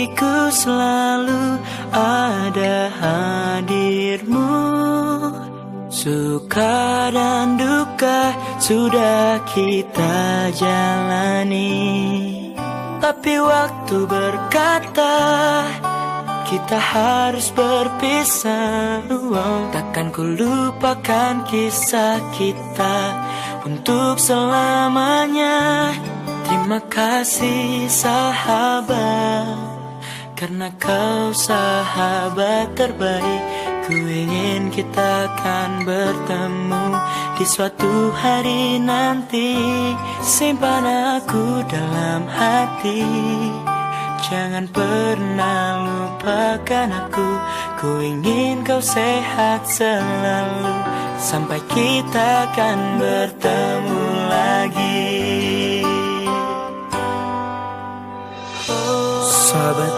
hatiku selalu ada hadirmu. Suka dan duka sudah kita jalani, tapi waktu berkata kita harus berpisah. Takkan ku lupakan kisah kita untuk selamanya. Terima kasih sahabat, karena kau sahabat terbaik. Ku ingin kita akan bertemu di suatu hari nanti. Simpan aku dalam hati, jangan pernah lupakan aku. Ku ingin kau sehat selalu, sampai kita akan bertemu lagi. Sahabat,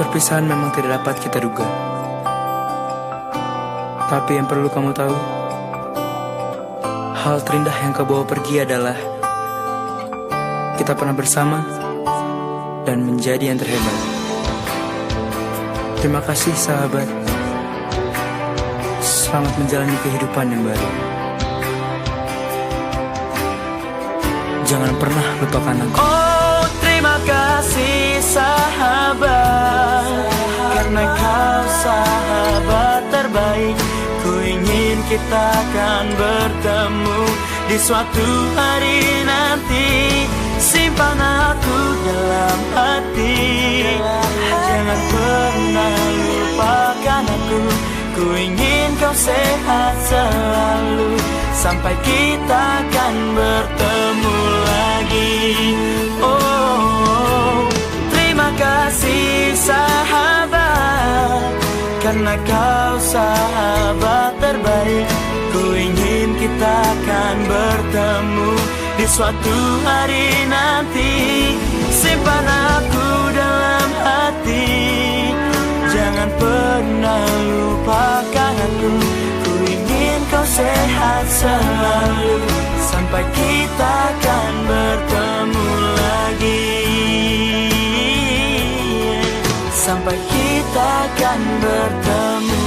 perpisahan memang tidak dapat kita duga. Tapi yang perlu kamu tahu, hal terindah yang kau bawa pergi adalah kita pernah bersama dan menjadi yang terhebat. Terima kasih sahabat. Selamat menjalani kehidupan yang baru. Jangan pernah lupakan aku. Oh, terima kasih sahabat, karena kau sahabat terbaik. Ku ingin kita akan bertemu di suatu hari nanti. Simpan aku dalam hati, jangan pernah lupakan aku. Ku ingin kau sehat selalu, sampai kita akan bertemu lagi. Oh, terima kasih sahabat, karena kau sahabat terbaik. Ku ingin kita akan bertemu di suatu hari nanti. Simpan aku dalam hati, jangan pernah lupakan aku. Ku ingin kau sehat selalu, sampai kita akan bertemu lagi. Sampai kita akan bertemu